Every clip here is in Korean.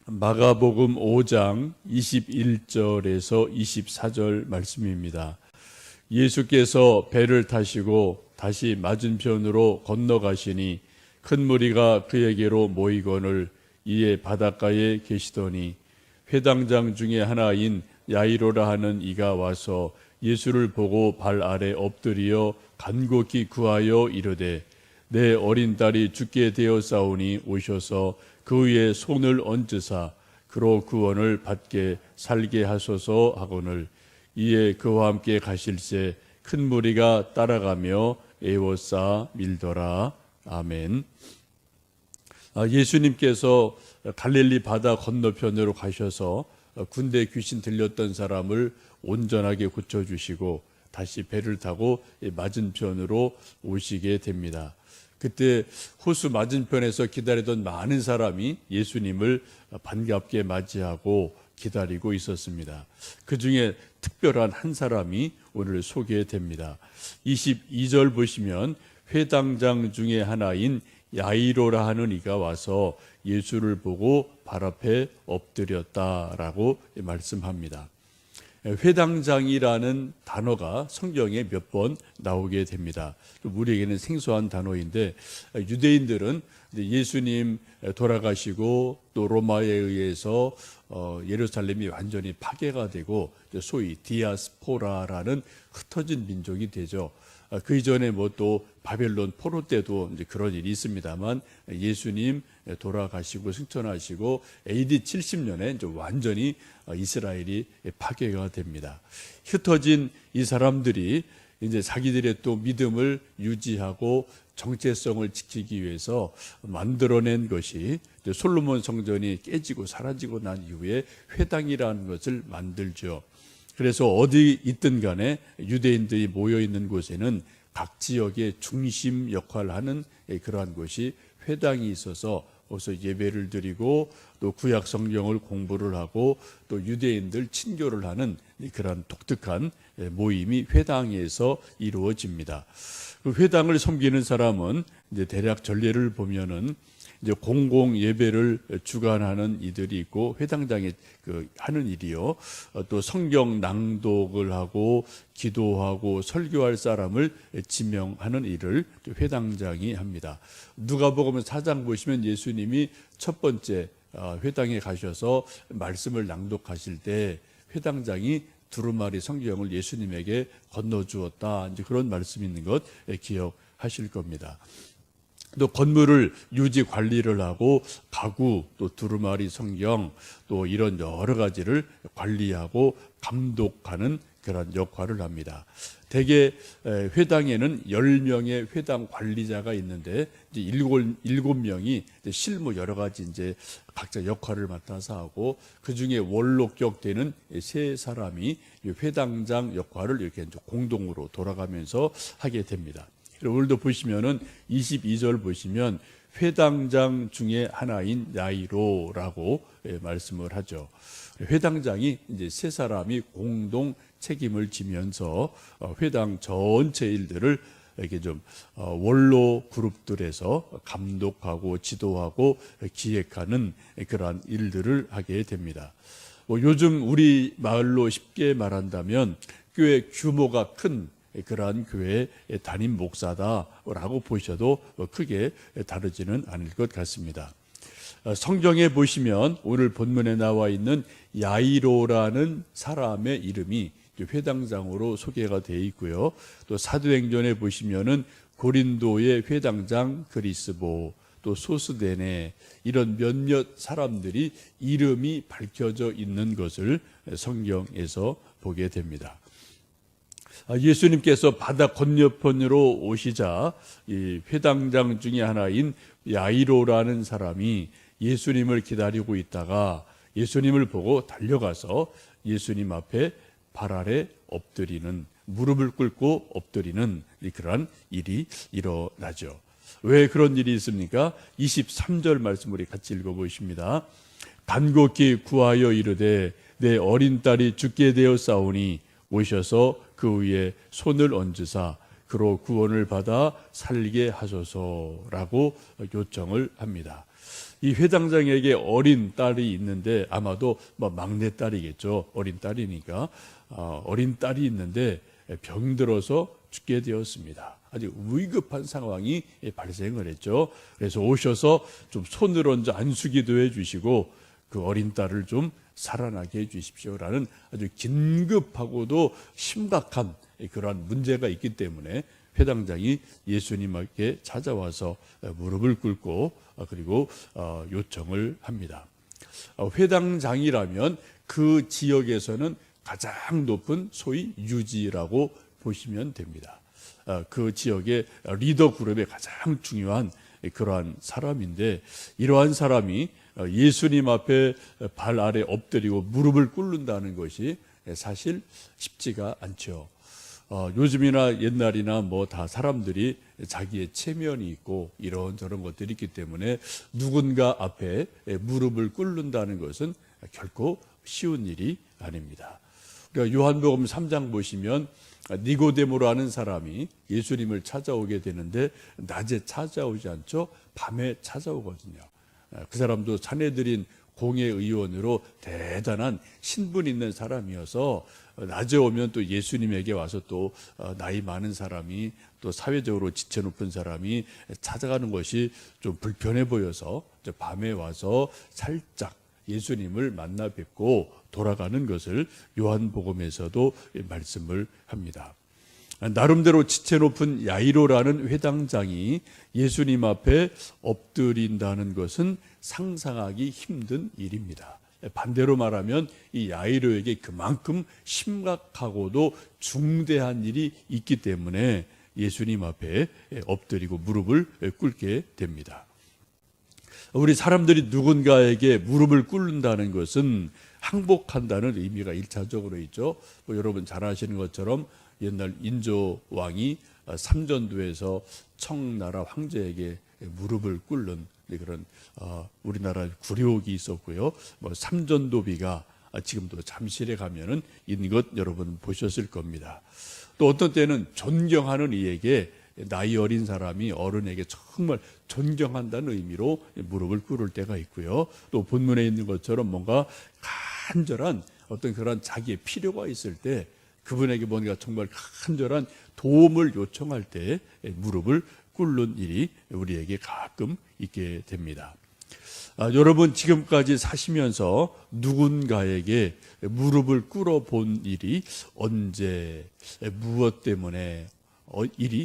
마가복음 5장 21절에서 24절 말씀입니다. 예수께서 배를 타시고 다시 맞은편으로 건너가시니 큰 무리가 그에게로 모이거늘 이에 바닷가에 계시더니 회당장 중에 하나인 야이로라 하는 이가 와서 예수를 보고 발 아래 엎드려 간곡히 구하여 이르되 내 어린 딸이 죽게 되었사오니 오셔서 그 위에 손을 얹으사 그로 구원을 받게 살게 하소서 하거늘 이에 그와 함께 가실새 큰 무리가 따라가며 애워싸 밀더라. 아멘. 예수님께서 갈릴리 바다 건너편으로 가셔서 군대 귀신 들렸던 사람을 온전하게 고쳐주시고 다시 배를 타고 맞은편으로 오시게 됩니다. 그때 호수 맞은편에서 기다리던 많은 사람이 예수님을 반갑게 맞이하고 기다리고 있었습니다. 그 중에 특별한 한 사람이 오늘 소개됩니다. 22절 보시면 회당장 중에 하나인 야이로라 하는 이가 와서 예수를 보고 발 앞에 엎드렸다라고 말씀합니다. 회당장이라는 단어가 성경에 몇 번 나오게 됩니다. 우리에게는 생소한 단어인데 유대인들은 예수님 돌아가시고 또 로마에 의해서 예루살렘이 완전히 파괴가 되고 소위 디아스포라라는 흩어진 민족이 되죠. 그 이전에 뭐 또 바벨론 포로 때도 이제 그런 일이 있습니다만 예수님 돌아가시고 승천하시고 AD 70년에 이제 완전히 이스라엘이 파괴가 됩니다. 흩어진 이 사람들이 이제 자기들의 또 믿음을 유지하고 정체성을 지키기 위해서 만들어낸 것이 솔로몬 성전이 깨지고 사라지고 난 이후에 회당이라는 것을 만들죠. 그래서 어디 있든 간에 유대인들이 모여 있는 곳에는 각 지역의 중심 역할을 하는 그러한 곳이 회당이 있어서 거기서 예배를 드리고 또 구약 성경을 공부를 하고 또 유대인들 친교를 하는 그러한 독특한 모임이 회당에서 이루어집니다. 그 회당을 섬기는 사람은 이제 대략 전례를 보면은 이제 공공 예배를 주관하는 이들이 있고 회당장에 하는 일이요. 또 성경 낭독을 하고 기도하고 설교할 사람을 지명하는 일을 회당장이 합니다. 누가복음 4장 보시면 예수님이 첫 번째 회당에 가셔서 말씀을 낭독하실 때 회당장이 두루마리 성경을 예수님에게 건너주었다. 이제 그런 말씀이 있는 것 기억하실 겁니다. 또 건물을 유지 관리를 하고 가구 또 두루마리 성경 또 이런 여러 가지를 관리하고 감독하는 그런 역할을 합니다. 대개 회당에는 10명의 회당 관리자가 있는데 이제 7명이 실무 여러 가지 이제 각자 역할을 맡아서 하고 그 중에 원로격 되는 3사람이 회당장 역할을 이렇게 이제 공동으로 돌아가면서 하게 됩니다. 오늘도 보시면은 22절 보시면 회당장 중에 하나인 야이로라고 말씀을 하죠. 회당장이 이제 3사람이 공동 책임을 지면서 회당 전체 일들을 이렇게 좀 원로 그룹들에서 감독하고 지도하고 기획하는 그러한 일들을 하게 됩니다. 요즘 우리 말로 쉽게 말한다면 교회 규모가 큰 그러한 교회의 담임 목사다라고 보셔도 크게 다르지는 않을 것 같습니다. 성경에 보시면 오늘 본문에 나와 있는 야이로라는 사람의 이름이 회당장으로 소개가 되어 있고요. 또 사도행전에 보시면은 고린도의 회당장 그리스보 또 소스데네 이런 몇몇 사람들이 이름이 밝혀져 있는 것을 성경에서 보게 됩니다. 예수님께서 바다 건너편으로 오시자 이 회당장 중에 하나인 야이로라는 사람이 예수님을 기다리고 있다가 예수님을 보고 달려가서 예수님 앞에 발 아래 엎드리는 무릎을 꿇고 엎드리는 그러한 일이 일어나죠. 왜 그런 일이 있습니까? 23절 말씀 우리 같이 읽어보십니다. 간곡히 구하여 이르되 내 어린 딸이 죽게 되었사오니 오셔서 그 위에 손을 얹으사 그로 구원을 받아 살게 하소서라고 요청을 합니다. 이 회당장에게 어린 딸이 있는데 아마도 막내 딸이겠죠. 어린 딸이니까 어린 딸이 있는데 병들어서 죽게 되었습니다. 아주 위급한 상황이 발생을 했죠. 그래서 오셔서 좀 손을 얹어 안수기도 해주시고 그 어린 딸을 좀 살아나게 해주십시오라는 아주 긴급하고도 심각한 그러한 문제가 있기 때문에 회당장이 예수님에게 찾아와서 무릎을 꿇고 그리고 요청을 합니다. 회당장이라면 그 지역에서는 가장 높은 소위 유지라고 보시면 됩니다. 그 지역의 리더 그룹의 가장 중요한 그러한 사람인데 이러한 사람이 예수님 앞에 발 아래 엎드리고 무릎을 꿇는다는 것이 사실 쉽지가 않죠. 요즘이나 옛날이나 뭐 다 사람들이 자기의 체면이 있고 이런저런 것들이 있기 때문에 누군가 앞에 무릎을 꿇는다는 것은 결코 쉬운 일이 아닙니다. 그러니까 요한복음 3장 보시면 니고데모라는 사람이 예수님을 찾아오게 되는데 낮에 찾아오지 않죠. 밤에 찾아오거든요. 그 사람도 사내들인 공회의원으로 대단한 신분 있는 사람이어서 낮에 오면 또 예수님에게 와서 또 나이 많은 사람이 또 사회적으로 지체 높은 사람이 찾아가는 것이 좀 불편해 보여서 밤에 와서 살짝 예수님을 만나 뵙고 돌아가는 것을 요한복음에서도 말씀을 합니다. 나름대로 지체 높은 야이로라는 회당장이 예수님 앞에 엎드린다는 것은 상상하기 힘든 일입니다. 반대로 말하면 이 야이로에게 그만큼 심각하고도 중대한 일이 있기 때문에 예수님 앞에 엎드리고 무릎을 꿇게 됩니다. 우리 사람들이 누군가에게 무릎을 꿇는다는 것은 항복한다는 의미가 1차적으로 있죠. 여러분 잘 아시는 것처럼 옛날 인조 왕이 삼전도에서 청나라 황제에게 무릎을 꿇는 그런 우리나라 굴욕이 있었고요. 삼전도비가 지금도 잠실에 가면은 있는 것 여러분 보셨을 겁니다. 또 어떤 때는 존경하는 이에게 나이 어린 사람이 어른에게 정말 존경한다는 의미로 무릎을 꿇을 때가 있고요. 또 본문에 있는 것처럼 뭔가 간절한 어떤 그런 자기의 필요가 있을 때 그분에게 뭔가 정말 간절한 도움을 요청할 때 무릎을 꿇는 일이 우리에게 가끔 있게 됩니다. 여러분 지금까지 사시면서 누군가에게 무릎을 꿇어 본 일이 언제 무엇 때문에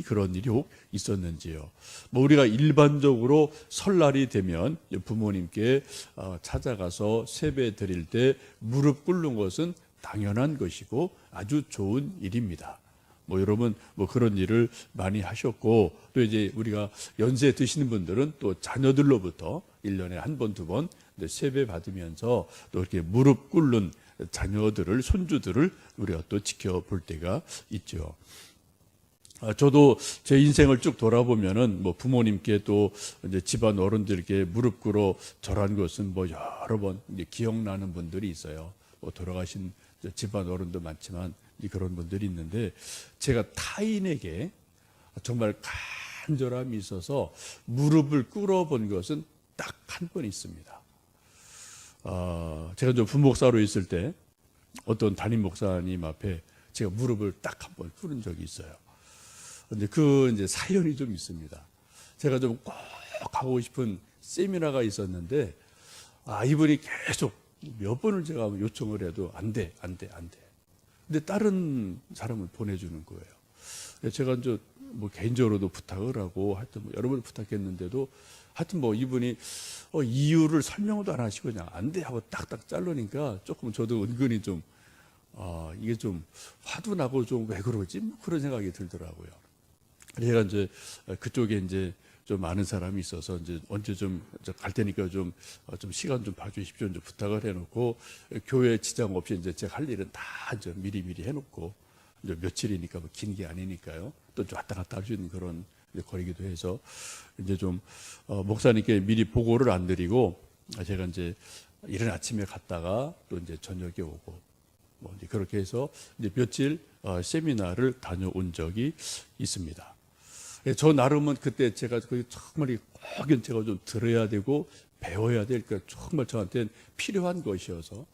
그런 일이 혹 있었는지요. 우리가 일반적으로 설날이 되면 부모님께 찾아가서 세배 드릴 때 무릎 꿇는 것은 당연한 것이고 아주 좋은 일입니다. 여러분 그런 일을 많이 하셨고 또 이제 우리가 연세 드시는 분들은 또 자녀들로부터 1년에 한 번, 두 번 세배 받으면서 또 이렇게 무릎 꿇는 자녀들을 손주들을 우리가 또 지켜볼 때가 있죠. 저도 제 인생을 쭉 돌아보면은 부모님께 또 이제 집안 어른들께 무릎 꿇어 절한 것은 여러 번 이제 기억나는 분들이 있어요. 돌아가신 집안 어른도 많지만 그런 분들이 있는데 제가 타인에게 정말 간절함이 있어서 무릎을 꿇어 본 것은 딱 한 번 있습니다. 제가 좀 부목사로 있을 때 어떤 담임 목사님 앞에 제가 무릎을 딱 한 번 꿇은 적이 있어요. 근데 이제 사연이 좀 있습니다. 제가 좀 꼭 가고 싶은 세미나가 있었는데, 이분이 계속 몇 번을 제가 요청을 해도 안 돼. 근데 다른 사람을 보내주는 거예요. 제가 이제 개인적으로도 부탁을 하고 하여튼 여러 번 부탁했는데도 하여튼 이분이 이유를 설명도 안 하시고 그냥 안 돼 하고 딱딱 자르니까 조금 저도 은근히 좀 이게 좀 화도 나고 좀 왜 그러지? 그런 생각이 들더라고요. 제가 이제 그쪽에 이제 좀 아는 사람이 있어서 이제 언제 좀 갈 테니까 좀 시간 좀 봐주십시오. 이제 부탁을 해놓고 교회 지장 없이 이제 제가 할 일은 다 이제 미리 해놓고 이제 며칠이니까 긴 게 아니니까요. 또 좀 왔다 갔다 할 수 있는 그런 거리기도 해서 이제 좀 목사님께 미리 보고를 안 드리고 제가 이제 이른 아침에 갔다가 또 이제 저녁에 오고 이제 그렇게 해서 이제 며칠 세미나를 다녀온 적이 있습니다. 저 나름은 그때 제가 정말 꼭 제가 좀 들어야 되고 배워야 될 그 정말 저한테는 필요한 것이어서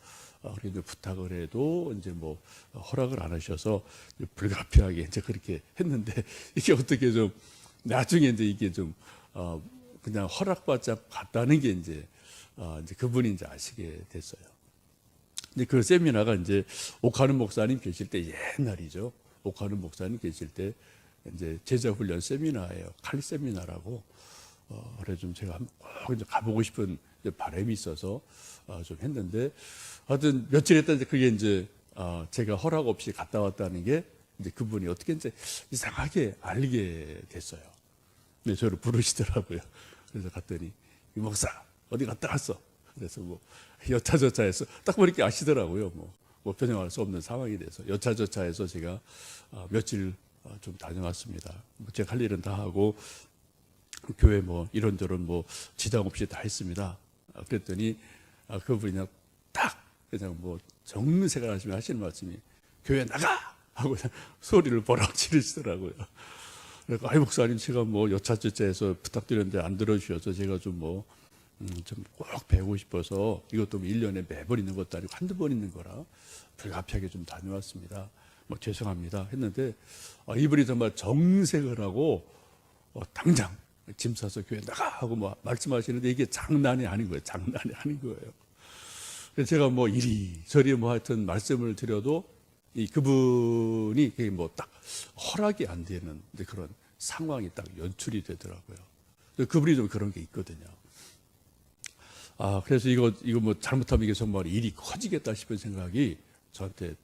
그래도 부탁을 해도 이제 뭐 허락을 안 하셔서 불가피하게 이제 그렇게 했는데 이게 어떻게 좀 나중에 이제 이게 좀 그냥 허락받지 갔다는 게 이제 그분이 이제 아시게 됐어요. 근데 그 세미나가 이제 옥하는 목사님 계실 때 옛날이죠. 옥하는 목사님 계실 때 이제 제자 훈련 세미나예요. 칼 세미나라고. 그래서 좀 제가 꼭 이제 가보고 싶은 바람이 있어서 좀 했는데 하여튼 며칠 했다 이제 그게 이제 제가 허락 없이 갔다 왔다는 게 이제 그분이 어떻게 이제 이상하게 알게 됐어요. 근데 저를 부르시더라고요. 그래서 갔더니 이 목사 어디 갔다 왔어? 그래서 뭐 여차저차해서 딱 보니까 아시더라고요. 뭐 변형할 수 없는 상황이 돼서 여차저차해서 제가 며칠 좀 다녀왔습니다. 제가 할 일은 다 하고 교회 뭐 이런저런 뭐 지장 없이 다 했습니다. 그랬더니 그분이 그냥 뭐 정색을 하시는 말씀이 교회 나가 하고 소리를 버럭 지르시더라고요. 그러니까 아이 목사님 제가 뭐 여차저차해서 부탁드렸는데 안 들어주셔서 제가 좀 꼭 배우고 싶어서 이것도 1년에 매번 있는 것도 아니고 한두 번 있는 거라 불가피하게 좀 다녀왔습니다. 뭐 죄송합니다 했는데 이분이 정말 정색을 하고 당장 짐 싸서 교회 나가 하고 뭐 말씀하시는데 이게 장난이 아닌 거예요. 장난이 아닌 거예요. 그래서 제가 뭐 이리저리 뭐 하여튼 말씀을 드려도 그분이 뭐 딱 허락이 안 되는 그런 상황이 딱 연출이 되더라고요. 그분이 좀 그런 게 있거든요. 그래서 이거 뭐 잘못하면 이게 정말 일이 커지겠다 싶은 생각이 저한테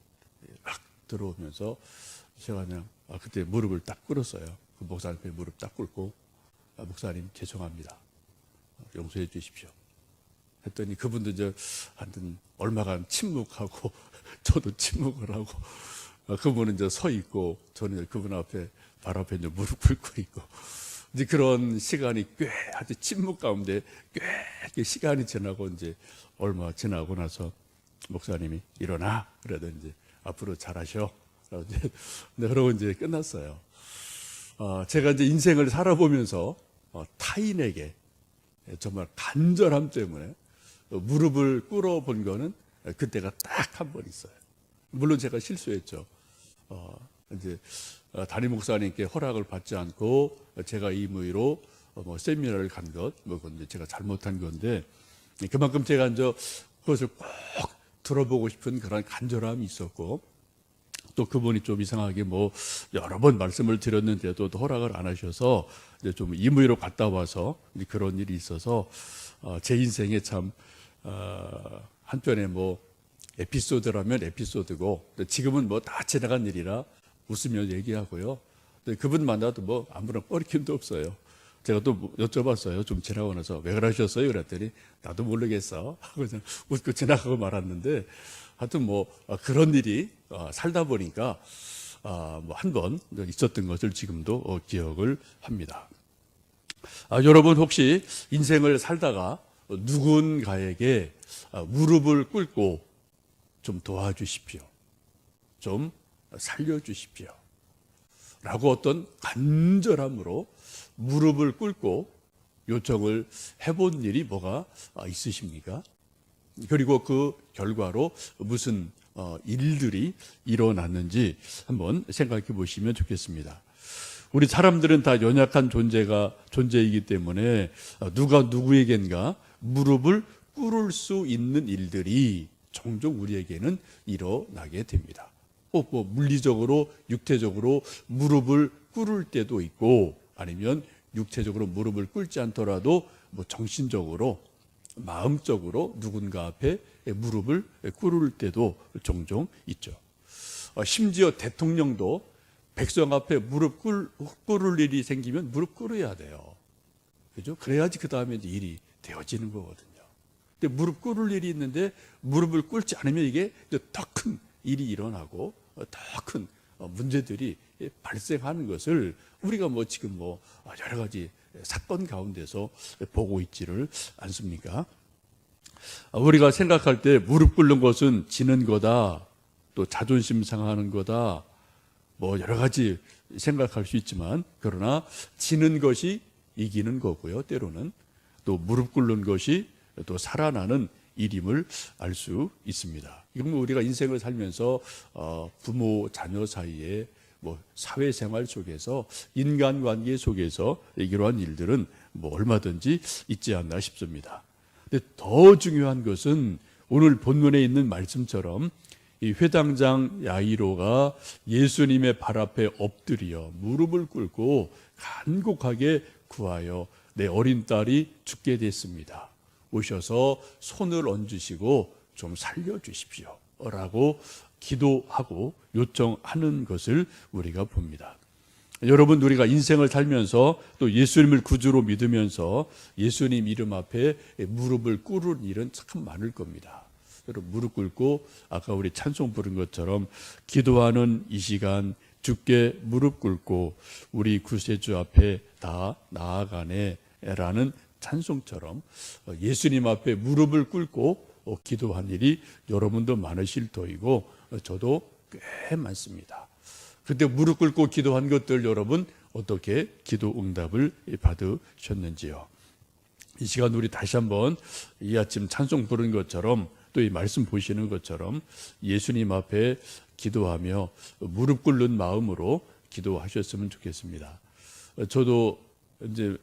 막 들어오면서 제가 그냥 그때 무릎을 딱 꿇었어요. 그 목사님 앞에 무릎 딱 꿇고 목사님 죄송합니다. 용서해 주십시오. 했더니 그분도 이제 하여튼 얼마간 침묵하고 저도 침묵을 하고 그분은 이제 서 있고 저는 그분 앞에 발 앞에 이제 무릎 꿇고 있고 이제 그런 시간이 꽤 아주 침묵 가운데 꽤 시간이 지나고 이제 얼마 지나고 나서 목사님이 일어나 그래도 이제 앞으로 잘하셔. 그러고 이제 끝났어요. 제가 이제 인생을 살아보면서 타인에게 정말 간절함 때문에 무릎을 꿇어본 거는 그때가 딱 한 번 있어요. 물론 제가 실수했죠. 이제 담임 목사님께 허락을 받지 않고 제가 임의로 뭐 세미나를 간 것, 뭐 그건 이제 제가 잘못한 건데 그만큼 제가 이제 그것을 꼭 들어보고 싶은 그런 간절함이 있었고 또 그분이 좀 이상하게 뭐 여러 번 말씀을 드렸는데도 또 허락을 안 하셔서 이제 좀 임의로 갔다 와서 그런 일이 있어서 제 인생에 참 한편에 뭐 에피소드라면 에피소드고 지금은 뭐 다 지나간 일이라 웃으며 얘기하고요. 그분 만나도 뭐 아무런 꺼리낌도 없어요. 제가 또 여쭤봤어요. 좀 지나고 나서 왜 그러셨어요? 그랬더니 나도 모르겠어 하고 그냥 웃고 지나가고 말았는데 하여튼 뭐 그런 일이 살다 보니까 뭐 한 번 있었던 것을 지금도 기억을 합니다. 여러분 혹시 인생을 살다가 누군가에게 무릎을 꿇고 좀 도와주십시오. 좀 살려주십시오. 라고 어떤 간절함으로 무릎을 꿇고 요청을 해본 일이 뭐가 있으십니까? 그리고 그 결과로 무슨 일들이 일어났는지 한번 생각해 보시면 좋겠습니다. 우리 사람들은 다 연약한 존재이기 때문에 누가 누구에겐가 무릎을 꿇을 수 있는 일들이 종종 우리에게는 일어나게 됩니다. 뭐 물리적으로 육체적으로 무릎을 꿇을 때도 있고 아니면 육체적으로 무릎을 꿇지 않더라도 뭐 정신적으로 마음적으로 누군가 앞에 무릎을 꿇을 때도 종종 있죠. 심지어 대통령도 백성 앞에 무릎 꿇을 일이 생기면 무릎 꿇어야 돼요. 그죠? 그래야지 그 다음에 일이 되어지는 거거든요. 근데 무릎 꿇을 일이 있는데 무릎을 꿇지 않으면 이게 더 큰 일이 일어나고 더 큰 문제들이 발생하는 것을 우리가 뭐 지금 뭐 여러 가지 사건 가운데서 보고 있지를 않습니까? 우리가 생각할 때 무릎 꿇는 것은 지는 거다, 또 자존심 상하는 거다, 뭐 여러 가지 생각할 수 있지만 그러나 지는 것이 이기는 거고요. 때로는 또 무릎 꿇는 것이 또 살아나는 일임을 알 수 있습니다. 이건 우리가 인생을 살면서 부모 자녀 사이에 뭐 사회생활 속에서 인간관계 속에서 이러한 일들은 뭐 얼마든지 있지 않나 싶습니다. 근데 더 중요한 것은 오늘 본문에 있는 말씀처럼 이 회당장 야이로가 예수님의 발 앞에 엎드려 무릎을 꿇고 간곡하게 구하여 내 어린 딸이 죽게 됐습니다. 오셔서 손을 얹으시고 좀 살려주십시오 라고 기도하고 요청하는 것을 우리가 봅니다. 여러분, 우리가 인생을 살면서 또 예수님을 구주로 믿으면서 예수님 이름 앞에 무릎을 꿇을 일은 참 많을 겁니다. 여러분, 무릎 꿇고 아까 우리 찬송 부른 것처럼 기도하는 이 시간 주께 무릎 꿇고 우리 구세주 앞에 다 나아가네 라는 찬송처럼 예수님 앞에 무릎을 꿇고 기도한 일이 여러분도 많으실 터이고 저도 꽤 많습니다. 그때 무릎 꿇고 기도한 것들 여러분 어떻게 기도 응답을 받으셨는지요? 이 시간 우리 다시 한번 이 아침 찬송 부른 것처럼 또 이 말씀 보시는 것처럼 예수님 앞에 기도하며 무릎 꿇는 마음으로 기도하셨으면 좋겠습니다. 저도 이제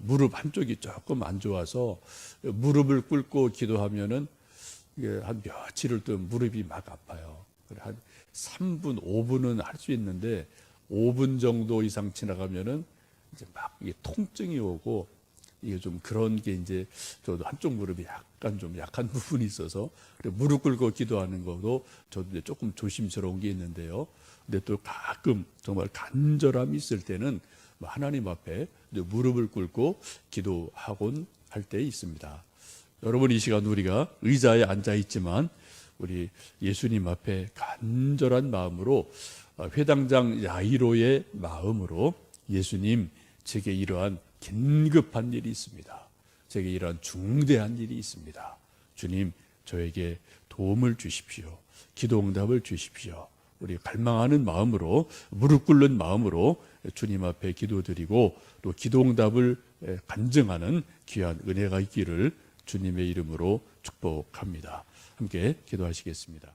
무릎 한쪽이 조금 안 좋아서 무릎을 꿇고 기도하면은 한 며칠을 또 무릎이 막 아파요. 한 3분, 5분은 할 수 있는데 5분 정도 이상 지나가면은 이제 막 이게 통증이 오고 이게 좀 그런 게 이제 저도 한쪽 무릎이 약간 좀 약한 부분이 있어서 무릎 꿇고 기도하는 것도 저도 이제 조금 조심스러운 게 있는데요. 근데 또 가끔 정말 간절함이 있을 때는 하나님 앞에 무릎을 꿇고 기도하곤 할 때 있습니다. 여러분, 이 시간 우리가 의자에 앉아 있지만 우리 예수님 앞에 간절한 마음으로 회당장 야이로의 마음으로 예수님, 제게 이러한 긴급한 일이 있습니다. 제게 이러한 중대한 일이 있습니다. 주님, 저에게 도움을 주십시오. 기도 응답을 주십시오. 우리 갈망하는 마음으로 무릎 꿇는 마음으로 주님 앞에 기도드리고 또 기도 응답을 간증하는 귀한 은혜가 있기를 주님의 이름으로 축복합니다. 함께 기도하시겠습니다.